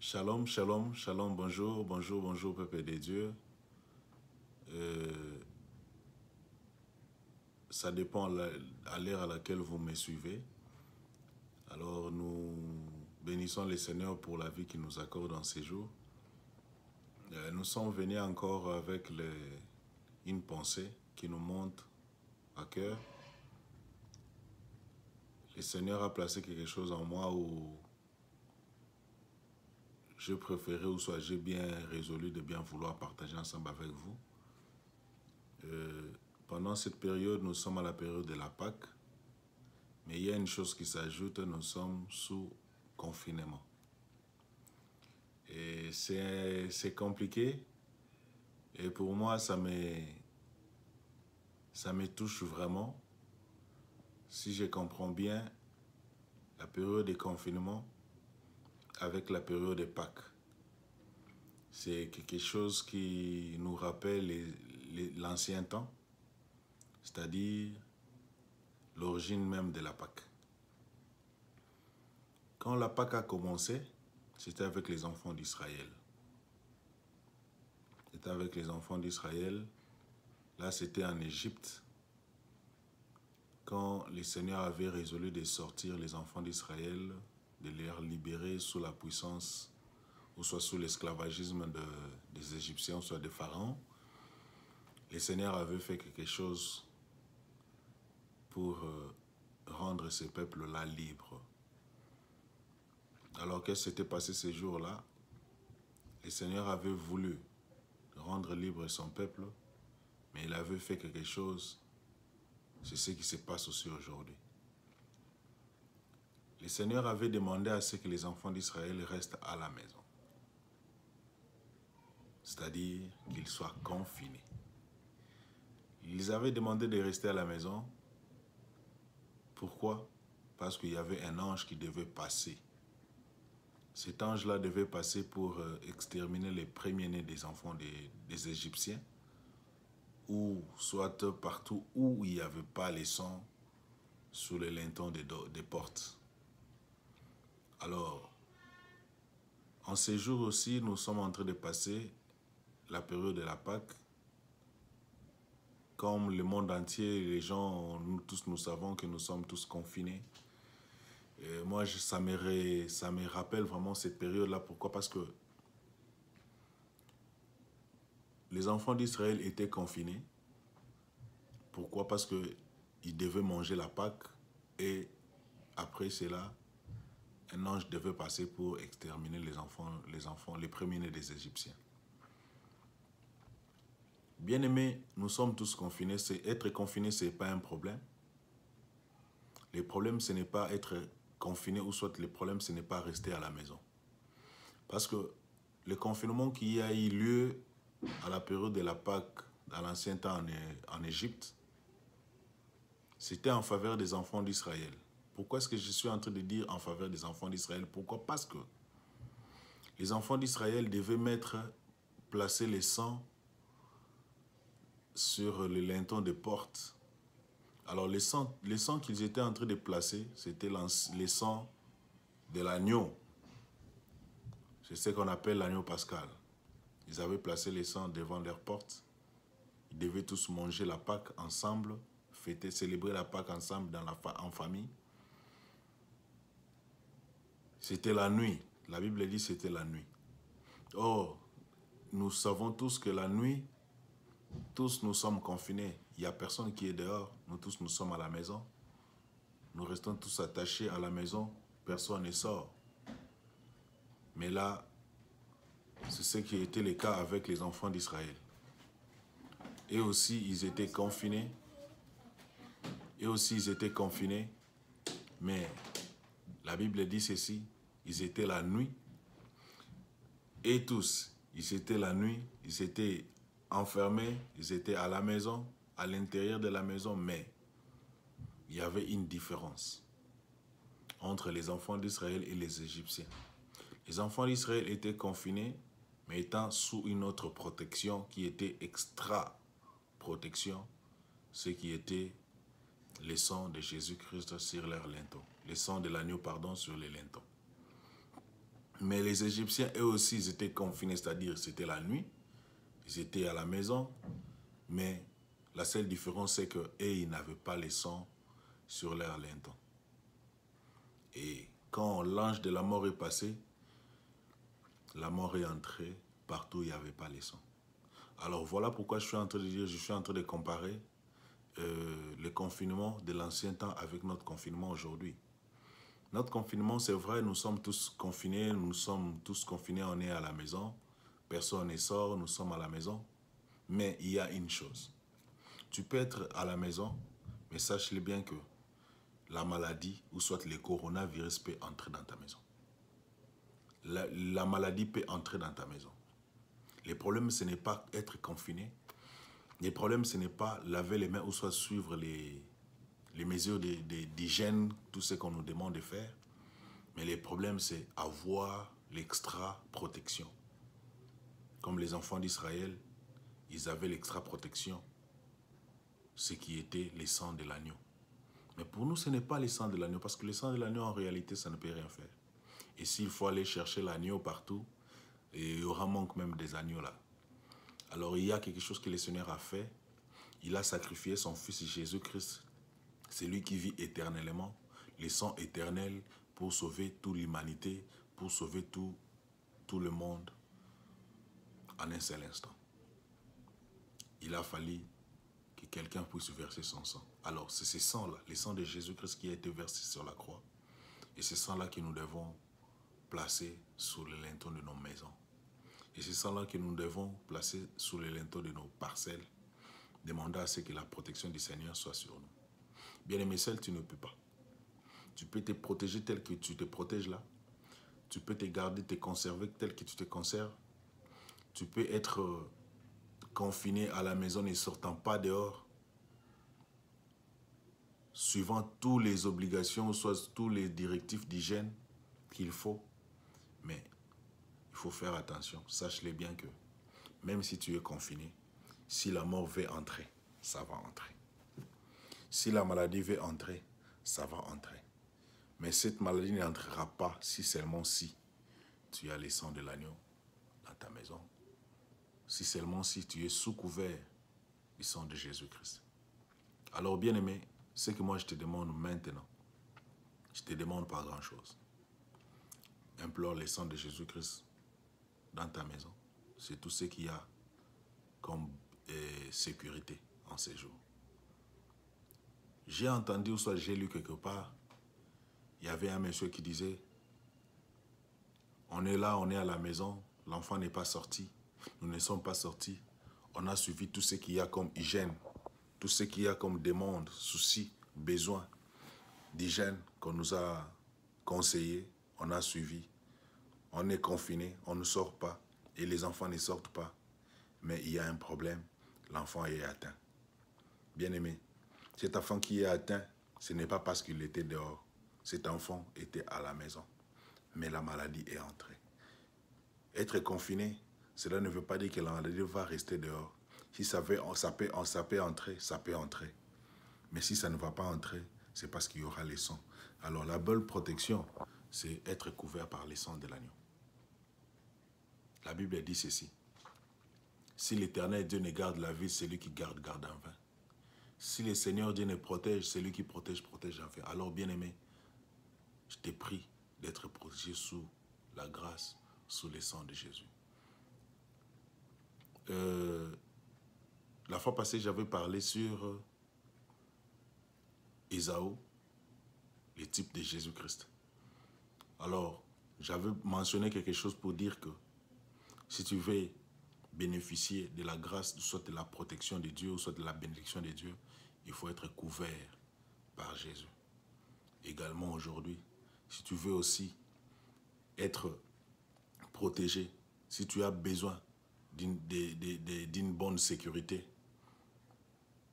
Shalom, shalom, shalom, bonjour, bonjour, bonjour, peuple de Dieu. Ça dépend à l'heure à laquelle vous me suivez. Alors nous bénissons le Seigneur pour la vie qu'il nous accorde en ces jours. Nous sommes venus encore avec une pensée qui nous monte à cœur. Le Seigneur a placé quelque chose en moi où je préférais, ou soit j'ai bien résolu de bien vouloir partager ensemble avec vous. Pendant cette période, nous sommes à la période de la Pâque. Mais il y a une chose qui s'ajoute, nous sommes sous confinement. Et c'est compliqué. Et pour moi, ça me touche vraiment. Si je comprends bien, la période de confinement avec la période de Pâques. C'est quelque chose qui nous rappelle l'ancien temps, c'est-à-dire l'origine même de la Pâque. Quand la Pâque a commencé, c'était avec les enfants d'Israël. C'était avec les enfants d'Israël. Là, c'était en Égypte. Quand le Seigneur avait résolu de sortir les enfants d'Israël, de les libérer sous la puissance, ou soit sous l'esclavagisme des Égyptiens, ou soit des pharaons, le Seigneur avait fait quelque chose pour rendre ces peuples-là libres. Alors, qu'est-ce qui s'était passé ces jours-là? Le Seigneur avait voulu rendre libre son peuple, mais il avait fait quelque chose. C'est ce qui se passe aussi aujourd'hui. Le Seigneur avait demandé à ce que les enfants d'Israël restent à la maison. C'est-à-dire qu'ils soient confinés. Ils avaient demandé de rester à la maison. Pourquoi? Parce qu'il y avait un ange qui devait passer. Cet ange-là devait passer pour exterminer les premiers-nés des enfants des Égyptiens, ou soit partout où il n'y avait pas les sangs sous les lintons des portes. Alors, en ces jours aussi, nous sommes en train de passer la période de la Pâque. Comme le monde entier, les gens, nous tous, nous savons que nous sommes tous confinés. Et moi, ça me rappelle vraiment cette période-là. Pourquoi? Parce que les enfants d'Israël étaient confinés. Pourquoi? Parce qu'ils devaient manger la Pâque et après cela, un ange devait passer pour exterminer les premiers-nés des Égyptiens. Bien-aimés, nous sommes tous confinés. Être confiné, ce n'est pas un problème. Le problème, ce n'est pas être confiné, ou soit le problème, ce n'est pas rester à la maison. Parce que le confinement qui a eu lieu à la période de la Pâque, dans l'ancien temps en Égypte, c'était en faveur des enfants d'Israël. Pourquoi est-ce que je suis en train de dire en faveur des enfants d'Israël? Pourquoi? Parce que les enfants d'Israël devaient placer les sangs sur les lintons des portes. Alors les sangs qu'ils étaient en train de placer, c'était les sangs de l'agneau. C'est ce qu'on appelle l'agneau pascal. Ils avaient placé les sangs devant leurs portes. Ils devaient tous manger la Pâque ensemble, fêter, célébrer la Pâque ensemble en famille. C'était la nuit. La Bible dit que c'était la nuit. Or, nous savons tous que la nuit, tous nous sommes confinés. Il n'y a personne qui est dehors. Nous tous, nous sommes à la maison. Nous restons tous attachés à la maison. Personne ne sort. Mais là, c'est ce qui était le cas avec les enfants d'Israël. Et aussi, ils étaient confinés. Mais la Bible dit ceci. Ils étaient la nuit. Et tous, ils étaient la nuit. Ils étaient enfermés. Ils étaient à la maison, à l'intérieur de la maison. Mais il y avait une différence entre les enfants d'Israël et les Égyptiens. Les enfants d'Israël étaient confinés, mais étant sous une autre protection qui était extra-protection, ce qui était le sang de Jésus-Christ sur leurs lintons. Le sang de l'agneau, pardon, sur les lintons. Mais les Égyptiens, eux aussi, ils étaient confinés, c'est-à-dire c'était la nuit. Ils étaient à la maison. Mais la seule différence, c'est qu'eux, ils n'avaient pas les sangs sur leur linteau. Et quand l'ange de la mort est passé, la mort est entrée partout où il n'y avait pas les sangs. Alors voilà pourquoi je suis en train de dire, je suis en train de comparer le confinement de l'ancien temps avec notre confinement aujourd'hui. Notre confinement, c'est vrai, nous sommes tous confinés, on est à la maison, personne ne sort, nous sommes à la maison. Mais il y a une chose, tu peux être à la maison, mais sache-le bien que la maladie, ou soit le coronavirus peut entrer dans ta maison. La maladie peut entrer dans ta maison. Le problème, ce n'est pas être confiné. Le problème, ce n'est pas laver les mains ou soit suivre les mesures d'hygiène, tout ce qu'on nous demande de faire. Mais le problème, c'est avoir l'extra protection. Comme les enfants d'Israël, ils avaient l'extra protection, ce qui était le sang de l'agneau. Mais pour nous, ce n'est pas le sang de l'agneau, parce que le sang de l'agneau, en réalité, ça ne peut rien faire. Et s'il faut aller chercher l'agneau partout, il y aura manque même des agneaux là. Alors il y a quelque chose que le Seigneur a fait. Il a sacrifié son Fils Jésus-Christ. C'est lui qui vit éternellement, le sang éternel pour sauver toute l'humanité, pour sauver tout le monde en un seul instant. Il a fallu que quelqu'un puisse verser son sang. Alors c'est ce sang-là, le sang de Jésus-Christ qui a été versé sur la croix. Et ce sang-là que nous devons placer sous le linteau de nos maisons. Et c'est ça là que nous devons placer sous les linteaux de nos parcelles, demander à ce que la protection du Seigneur soit sur nous. Bien aimé, seul, tu ne peux pas. Tu peux te protéger tel que tu te protèges là. Tu peux te garder, te conserver tel que tu te conserves. Tu peux être confiné à la maison ne sortant pas dehors, suivant toutes les obligations, soit tous les directives d'hygiène qu'il faut. Mais il faut faire attention. Sache-le bien que même si tu es confiné, si la mort veut entrer, ça va entrer. Si la maladie veut entrer, ça va entrer. Mais cette maladie n'entrera pas si seulement si tu as le sang de l'agneau dans ta maison. Si seulement si tu es sous couvert du sang de Jésus-Christ. Alors bien aimé, ce que moi je te demande maintenant, je te demande pas grand-chose. Implore le sang de Jésus-Christ dans ta maison. C'est tout ce qu'il y a comme sécurité en ces jours. J'ai entendu, ou soit j'ai lu quelque part, il y avait un monsieur qui disait, on est là, on est à la maison, l'enfant n'est pas sorti, nous ne sommes pas sortis, on a suivi tout ce qu'il y a comme hygiène, tout ce qu'il y a comme demande, souci, besoin d'hygiène qu'on nous a conseillé, on a suivi, on est confiné, on ne sort pas et les enfants ne sortent pas, mais il y a un problème, l'enfant est atteint. Bien aimé, cet enfant qui est atteint, ce n'est pas parce qu'il était dehors. Cet enfant était à la maison. Mais la maladie est entrée. Être confiné, cela ne veut pas dire que la maladie va rester dehors. Si ça peut entrer, ça peut entrer. Mais si ça ne va pas entrer, c'est parce qu'il y aura les sangs. Alors la bonne protection, c'est être couvert par les sangs de l'agneau. La Bible dit ceci. Si l'Éternel Dieu ne garde la vie, c'est lui qui garde en vain. Si le Seigneur Dieu ne protège, c'est lui qui protège en vain. Alors bien aimé, je te prie d'être protégé sous la grâce, sous le sang de Jésus. La fois passée, j'avais parlé sur Ésaü, le type de Jésus-Christ. Alors, j'avais mentionné quelque chose pour dire que si tu veux bénéficier de la grâce, soit de la protection de Dieu, soit de la bénédiction de Dieu, il faut être couvert par Jésus. Également aujourd'hui, si tu veux aussi être protégé, si tu as besoin d'une bonne sécurité,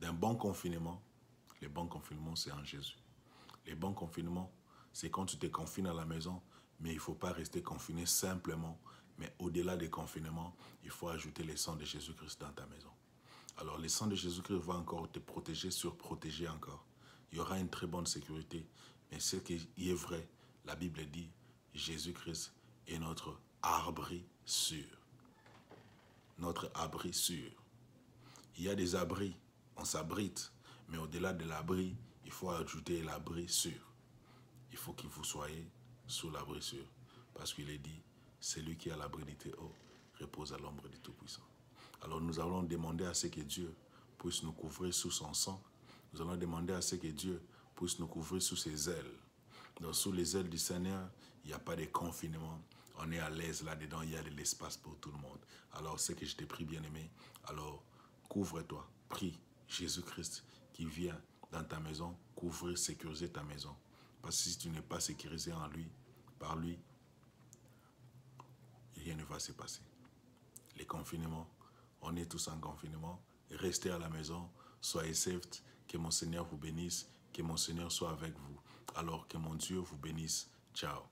d'un bon confinement, le bon confinement c'est en Jésus. Le bon confinement, c'est quand tu te confines à la maison, mais il ne faut pas rester confiné simplement, mais au-delà des confinements, il faut ajouter le sang de Jésus-Christ dans ta maison. Alors le sang de Jésus-Christ va encore te protéger, surprotéger encore. Il y aura une très bonne sécurité, mais ce qui est vrai, la Bible dit, Jésus-Christ est notre abri sûr. Notre abri sûr. Il y a des abris, on s'abrite, mais au-delà de l'abri, il faut ajouter l'abri sûr. Il faut que vous soyez sous l'abri sûr. Parce qu'il est dit, celui qui a l'abri du Très-Haut repose à l'ombre du Tout-Puissant. Alors nous allons demander à ce que Dieu puisse nous couvrir sous son sang. Nous allons demander à ce que Dieu puisse nous couvrir sous ses ailes. Donc sous les ailes du Seigneur, il n'y a pas de confinement. On est à l'aise là-dedans, il y a de l'espace pour tout le monde. Alors ce que je te prie, bien-aimé, alors couvre-toi, prie Jésus-Christ qui vient dans ta maison, couvrir, sécuriser ta maison. Parce que si tu n'es pas sécurisé en lui, par lui, rien ne va se passer. Les confinements, on est tous en confinement. Restez à la maison, soyez safe, que mon Seigneur vous bénisse, que mon Seigneur soit avec vous. Alors que mon Dieu vous bénisse. Ciao.